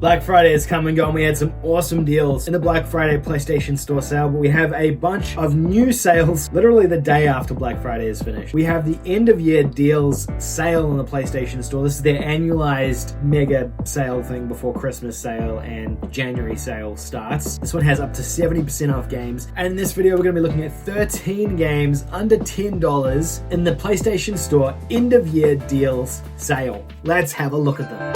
Black Friday is come and gone. We had some awesome deals in the Black Friday PlayStation Store sale, but we have a bunch of new sales literally the day after Black Friday is finished. We have the end of year deals sale on the PlayStation Store. This is their annualized mega sale thing before Christmas sale and January sale starts. This one has up to 70% off games. And in this video, we're going to be looking at 13 games under $10 in the PlayStation Store end of year deals sale. Let's have a look at them.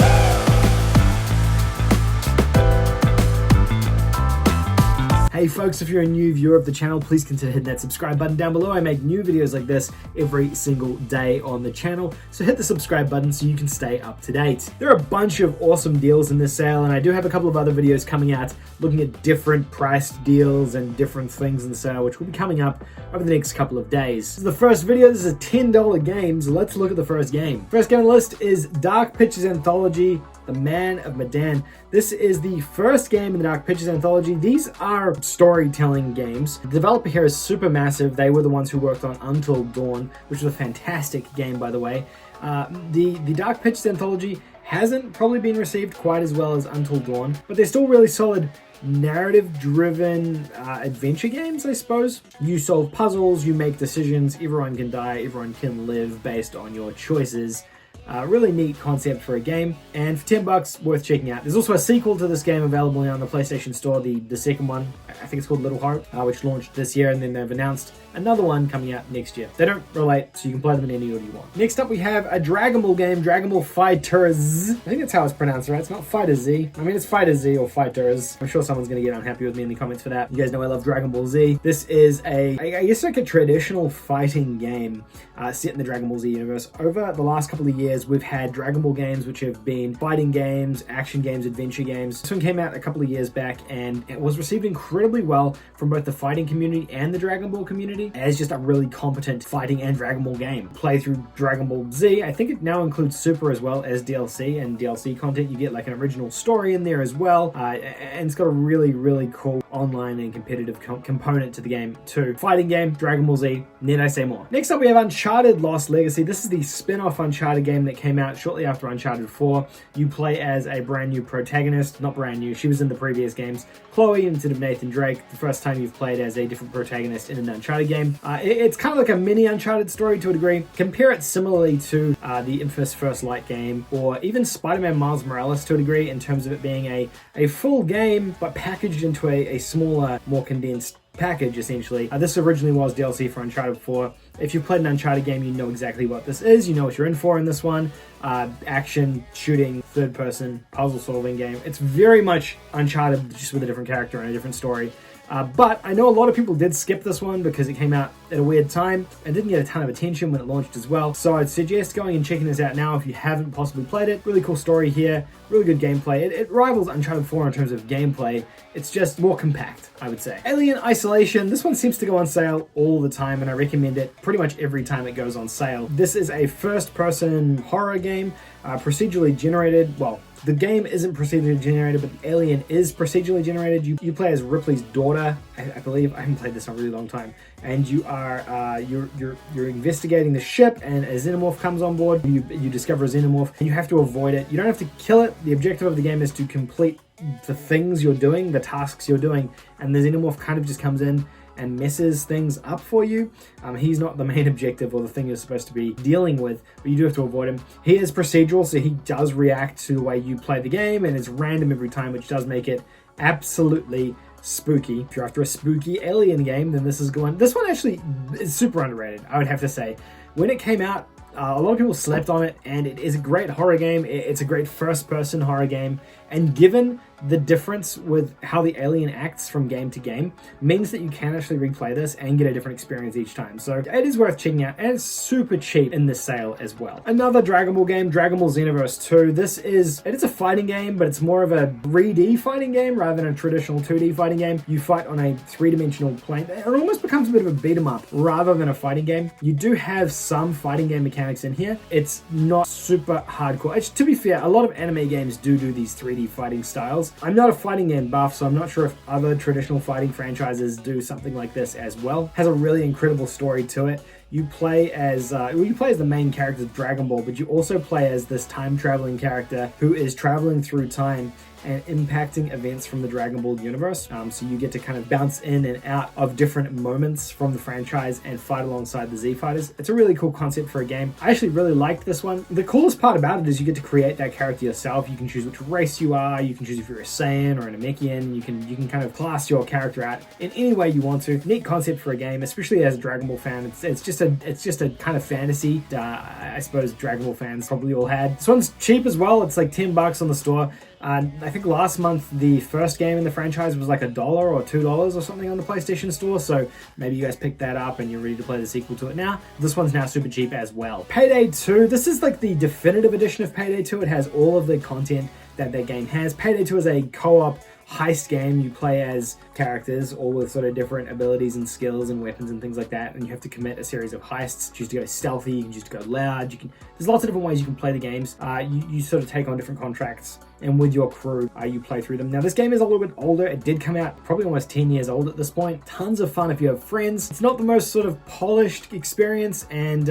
Hey folks, if you're a new viewer of the channel, please consider hitting that subscribe button down below. I make new videos like this every single day on the channel, so hit the subscribe button so you can stay up to date. There are a bunch of awesome deals in this sale, and I do have a couple of other videos coming out looking at different priced deals and different things in the sale, which will be coming up over the next couple of days. This is the first video. This is a $10 game, so let's look at the first game. First game on the list is Dark Pictures Anthology, The Man of Medan. This is the first game in the Dark Pictures Anthology. These are storytelling games. The developer here is Supermassive. They were the ones who worked on Until Dawn, which was a fantastic game, by the way. The Dark Pictures Anthology hasn't probably been received quite as well as Until Dawn, but they're still really solid narrative-driven adventure games, I suppose. You solve puzzles, you make decisions, everyone can die, everyone can live based on your choices. Really neat concept for a game, and for $10, worth checking out. There's also a sequel to this game available now on the PlayStation Store, the second one. I think it's called Little Hope, which launched this year, and then they've announced another one coming out next year. They don't relate, so you can play them in any order you want. Next up, we have a Dragon Ball game, Dragon Ball Fighterz. I think that's how it's pronounced, right? It's not Fighterz. I mean, it's Fighterz or Fighterz. I'm sure someone's going to get unhappy with me in the comments for that. You guys know I love Dragon Ball Z. This is I guess like a traditional fighting game set in the Dragon Ball Z universe. Over the last couple of years, we've had Dragon Ball games which have been fighting games, action games, adventure games. This one came out a couple of years back, and it was received incredibly well from both the fighting community and the Dragon Ball community as just a really competent fighting and Dragon Ball game. Play through Dragon Ball Z. I think it now includes Super as well as DLC and DLC content. You get like an original story in there as well, and it's got a really, really cool online and competitive component to the game too. Fighting game, Dragon Ball Z, need I say more? Next up, we have Uncharted Lost Legacy. This is the spin-off Uncharted game that came out shortly after Uncharted 4. You play as a brand new protagonist, not brand new, she was in the previous games, Chloe instead of Nathan Drake. The first time you've played as a different protagonist in an Uncharted game. It's kind of like a mini Uncharted story to a degree. Compare it similarly to the infamous First Light game, or even Spider-Man Miles Morales to a degree, in terms of it being a full game, but packaged into a smaller, more condensed package, essentially. This originally was DLC for Uncharted 4. If you've played an Uncharted game, you know exactly what this is. You know what you're in for in this one. Action, shooting, third-person, puzzle-solving game. It's very much Uncharted, just with a different character and a different story. But I know a lot of people did skip this one because it came out at a weird time and didn't get a ton of attention when it launched as well. So I'd suggest going and checking this out now if you haven't possibly played it. Really cool story here, really good gameplay. It rivals Uncharted 4 in terms of gameplay. It's just more compact, I would say. Alien Isolation. This one seems to go on sale all the time, and I recommend it pretty much every time it goes on sale. This is a first-person horror game, procedurally generated. Well, the game isn't procedurally generated, but the alien is procedurally generated. You play as Ripley's daughter, I believe. I haven't played this in a really long time. And you are you're investigating the ship, and a xenomorph comes on board. You discover a xenomorph, and you have to avoid it. You don't have to kill it. The objective of the game is to complete the things you're doing, the tasks you're doing, and the xenomorph kind of just comes in and messes things up for you. He's not the main objective or the thing you're supposed to be dealing with, but you do have to avoid him. He is procedural, so he does react to the way you play the game, and it's random every time, which does make it absolutely spooky. If you're after a spooky alien game, then this one actually is super underrated, I would have to say. When it came out, a lot of people slept on it, and it is a great horror game. It's a great first-person horror game, and given the difference with how the alien acts from game to game, means that you can actually replay this and get a different experience each time. So it is worth checking out, and it's super cheap in this sale as well. Another Dragon Ball game, Dragon Ball Xenoverse 2. It is a fighting game, but it's more of a 3D fighting game rather than a traditional 2D fighting game. You fight on a three-dimensional plane. It almost becomes a bit of a beat 'em up rather than a fighting game. You do have some fighting game mechanics in here. It's not super hardcore. To be fair, a lot of anime games do these 3D fighting styles. I'm not a fighting game buff, so I'm not sure if other traditional fighting franchises do something like this as well. Has a really incredible story to it. You play as the main character of Dragon Ball, but you also play as this time-traveling character who is traveling through time and impacting events from the Dragon Ball universe. So you get to kind of bounce in and out of different moments from the franchise and fight alongside the Z Fighters. It's a really cool concept for a game. I actually really liked this one. The coolest part about it is you get to create that character yourself. You can choose which race you are. You can choose if you're a Saiyan or an Namekian. You can kind of class your character out in any way you want to. Neat concept for a game, especially as a Dragon Ball fan. It's just a kind of fantasy. I suppose Dragon Ball fans probably all had. This one's cheap as well. It's like $10 on the store. I think last month the first game in the franchise was like $1 or $2 or something on the PlayStation Store, so maybe you guys picked that up and you're ready to play the sequel to it now. This one's now super cheap as well. Payday 2, this is like the definitive edition of Payday 2. It has all of the content that game has. Payday 2 is a co-op heist game. You play as characters, all with sort of different abilities and skills and weapons and things like that, and you have to commit a series of heists. Choose to go stealthy, you can choose to go loud, there's lots of different ways you can play the games. You sort of take on different contracts, and with your crew, you play through them. Now, this game is a little bit older. It did come out probably almost 10 years old at this point. Tons of fun if you have friends. It's not the most sort of polished experience, and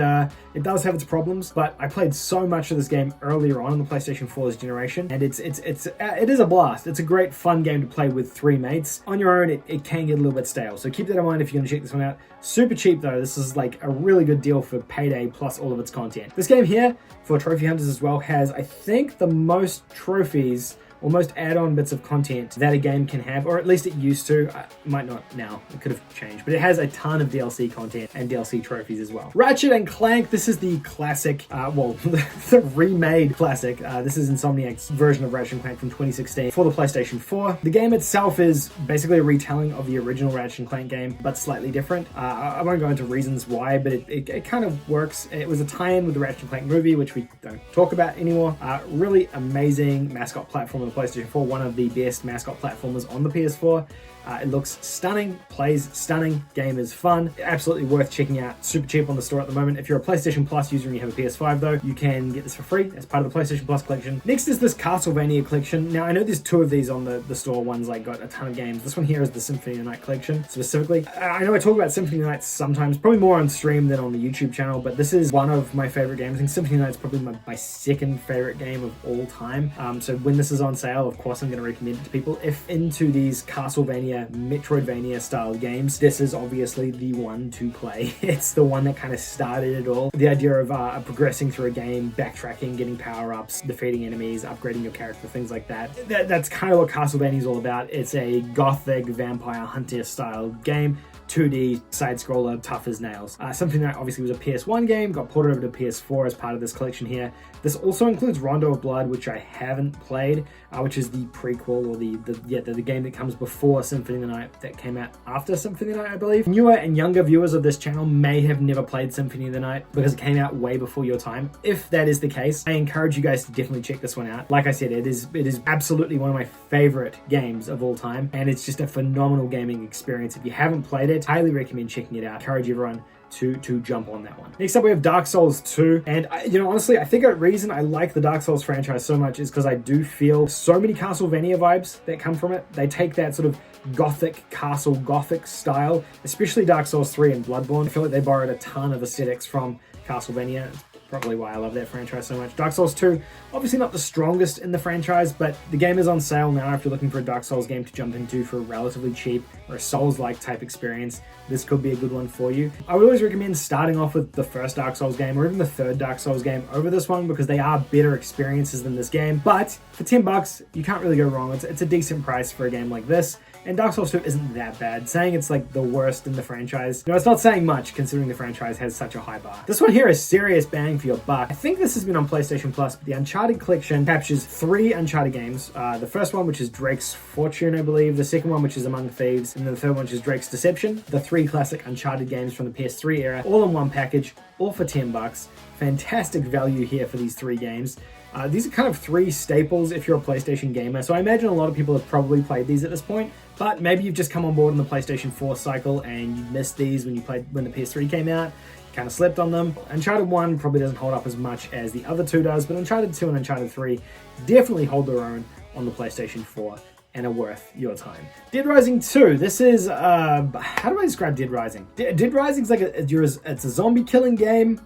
it does have its problems, but I played so much of this game earlier on in the PlayStation 4's generation, and it is a blast. It's a great fun game to play with 3 mates. On your own, it can get a little bit stale, so keep that in mind if you're gonna check this one out. Super cheap though. This is like a really good deal for Payday plus all of its content. This game here, for trophy hunters as well, has I think the most trophies or most add-on bits of content that a game can have, or at least it used to. It might not now, it could have changed, but it has a ton of DLC content and DLC trophies as well. Ratchet and Clank, this is the classic, the remade classic. This is Insomniac's version of Ratchet and Clank from 2016 for the PlayStation 4. The game itself is basically a retelling of the original Ratchet and Clank game, but slightly different. I won't go into reasons why, but it kind of works. It was a tie-in with the Ratchet and Clank movie, which we don't talk about anymore. Really amazing mascot platform on the PlayStation 4, one of the best mascot platformers on the PS4. It looks stunning, plays stunning, game is fun, absolutely worth checking out. Super cheap on the store at the moment. If you're a PlayStation Plus user and you have a PS5 though, you can get this for free as part of the PlayStation Plus collection. Next is this Castlevania collection. Now I know there's 2 of these on the store. One's like got a ton of games. This one here is the Symphony of the Night collection specifically. I know I talk about Symphony of the Night sometimes, probably more on stream than on the YouTube channel, but this is one of my favorite games. I think Symphony of the Night is probably my second favorite game of all time. So when this is on sale, of course I'm going to recommend it to people. If into these Castlevania, Metroidvania style games, this is obviously the one to play. It's the one that kind of started it all. The idea of progressing through a game, backtracking, getting power-ups, defeating enemies, upgrading your character, things like that. That's kind of what Castlevania is all about. It's a gothic vampire hunter style game. 2D side-scroller, tough as nails. Something that obviously was a PS1 game, got ported over to PS4 as part of this collection here. This also includes Rondo of Blood, which I haven't played, which is the prequel or the game that comes before Symphony of the Night, that came out after Symphony of the Night, I believe. Newer and younger viewers of this channel may have never played Symphony of the Night because it came out way before your time. If that is the case, I encourage you guys to definitely check this one out. Like I said, it is absolutely one of my favorite games of all time, and it's just a phenomenal gaming experience. If you haven't played it, highly recommend checking it out. Encourage everyone to jump on that one. Next up, we have Dark Souls 2. And honestly, I think a reason I like the Dark Souls franchise so much is because I do feel so many Castlevania vibes that come from it. They take that sort of gothic castle gothic style, especially Dark Souls 3 and Bloodborne. I feel like they borrowed a ton of aesthetics from Castlevania. Probably why I love that franchise so much. Dark Souls 2, obviously not the strongest in the franchise, but the game is on sale now if you're looking for a Dark Souls game to jump into for relatively cheap, or a Souls-like type experience. This could be a good one for you. I would always recommend starting off with the first Dark Souls game, or even the third Dark Souls game over this one, because they are better experiences than this game. But for $10, you can't really go wrong. It's a decent price for a game like this. And Dark Souls 2 isn't that bad. Saying it's like the worst in the franchise, it's not saying much considering the franchise has such a high bar. This one here is serious bang for your buck. I think this has been on PlayStation Plus, but the Uncharted Collection captures 3 Uncharted games. The first one, which is Drake's Fortune, I believe. The second one, which is Among Thieves. And then the third one, which is Drake's Deception. The 3 classic Uncharted games from the PS3 era, all in one package, all for $10. Fantastic value here for these 3 games. These are kind of 3 staples if you're a PlayStation gamer, so I imagine a lot of people have probably played these at this point, but maybe you've just come on board in the PlayStation 4 cycle and you missed these when the PS3 came out, kind of slept on them. Uncharted 1 probably doesn't hold up as much as the other 2 does, but Uncharted 2 and Uncharted 3 definitely hold their own on the PlayStation 4 and are worth your time. Dead Rising 2. This is, how do I describe Dead Rising? Dead Rising's like it's a zombie killing game.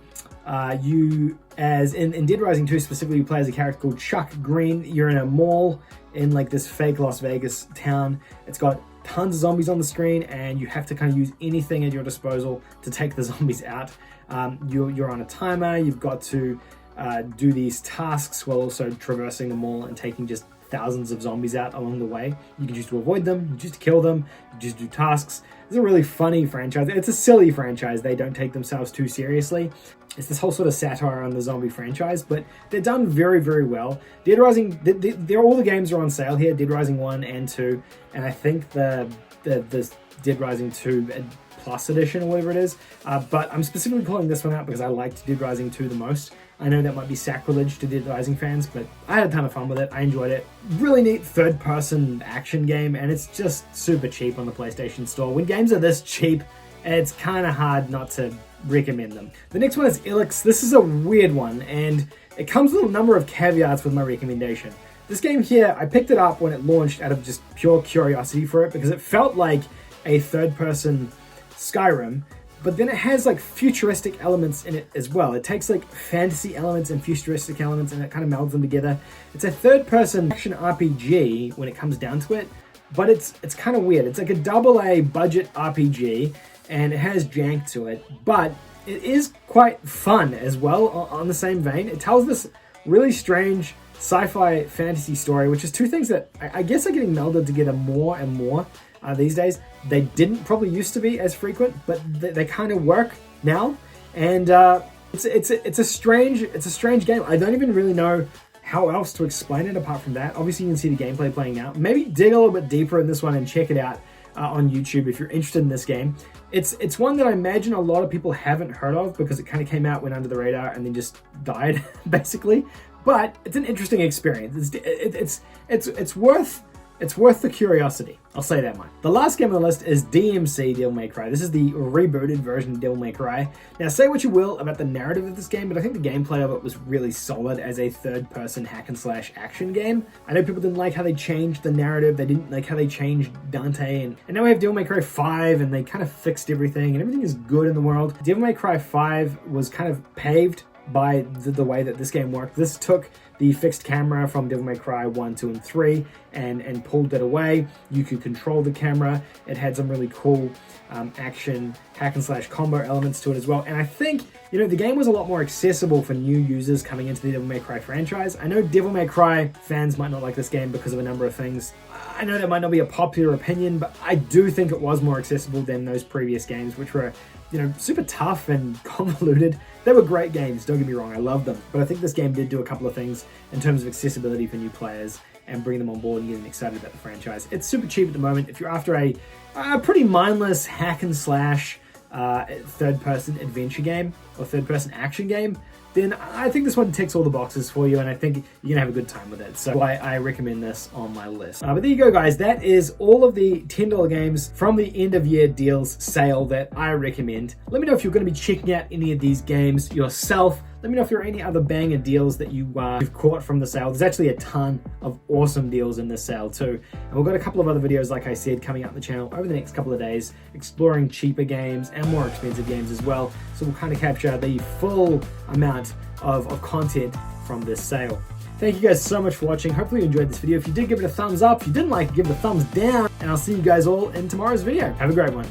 You, as in Dead Rising 2 specifically, you play as a character called Chuck Green. You're in a mall in like this fake Las Vegas town. It's got tons of zombies on the screen, and you have to kind of use anything at your disposal to take the zombies out. You're on a timer. You've got to do these tasks while also traversing the mall and taking just thousands of zombies out along the way. You can choose to avoid them, you choose to kill them, you just do tasks. It's a really funny franchise. It's a silly franchise. They don't take themselves too seriously. It's this whole sort of satire on the zombie franchise, but they're done very, very well. Dead Rising, all the games are on sale here, Dead Rising 1 and 2, and I think the Dead Rising 2 Plus Edition or whatever it is, but I'm specifically calling this one out because I liked Dead Rising 2 the most. I know that might be sacrilege to Dead Rising fans, but I had a ton of fun with it. I enjoyed it. Really neat third-person action game, and it's just super cheap on the PlayStation Store. When games are this cheap, it's kind of hard not to recommend them. The next one is Elix. This is a weird one, and it comes with a number of caveats with my recommendation. This game here, I picked it up when it launched out of just pure curiosity for it, because it felt like a third-person Skyrim, but then it has like futuristic elements in it as well. It takes like fantasy elements and futuristic elements and it kind of melds them together. It's a third-person action RPG when it comes down to it, but it's kind of weird. It's like a AA budget RPG, and it has jank to it, but it is quite fun as well on the same vein. It tells this really strange sci-fi fantasy story, which is two things that I guess are getting melded together more and more these days. They didn't probably used to be as frequent, but they kind of work now, and it's a strange game. I don't even really know how else to explain it apart from that. Obviously, you can see the gameplay playing now. Maybe dig a little bit deeper in this one and check it out on YouTube if you're interested in this game. It's one that I imagine a lot of people haven't heard of because it kind of came out, went under the radar, and then just died basically. But it's an interesting experience. It's worth the curiosity. I'll say that much. The last game on the list is DMC Dealmaker. This is the rebooted version of Dealmaker. Now, say what you will about the narrative of this game, but I think the gameplay of it was really solid as a third-person hack-and-slash action game. I know people didn't like how they changed the narrative. They didn't like how they changed Dante, and now we have Devil May Cry 5, and they kind of fixed everything, and everything is good in the world. Devil May Cry 5 was kind of paved by the way that this game worked. This took the fixed camera from Devil May Cry 1, 2, and 3 and pulled it away. You could control the camera. It had some really cool action hack-and-slash combo elements to it as well. And I think, you know, the game was a lot more accessible for new users coming into the Devil May Cry franchise. I know Devil May Cry fans might not like this game because of a number of things. I know that might not be a popular opinion, but I do think it was more accessible than those previous games, which were, you know, super tough and convoluted. They were great games, don't get me wrong, I love them. But I think this game did do a couple of things in terms of accessibility for new players and bring them on board and get them excited about the franchise. It's super cheap at the moment. If you're after a pretty mindless hack-and-slash third-person adventure game or third-person action game, then I think this one ticks all the boxes for you, and I think you're gonna have a good time with it. So I recommend this on my list. But there you go, guys. That is all of the $10 games from the end of year deals sale that I recommend. Let me know if you're gonna be checking out any of these games yourself. Let me know if there are any other banger deals that you've caught from the sale. There's actually a ton of awesome deals in this sale too. And we've got a couple of other videos, like I said, coming out on the channel over the next couple of days, exploring cheaper games and more expensive games as well. So we'll kind of capture the full amount of content from this sale. Thank you guys so much for watching. Hopefully you enjoyed this video. If you did, give it a thumbs up. If you didn't like it, give it a thumbs down. And I'll see you guys all in tomorrow's video. Have a great one.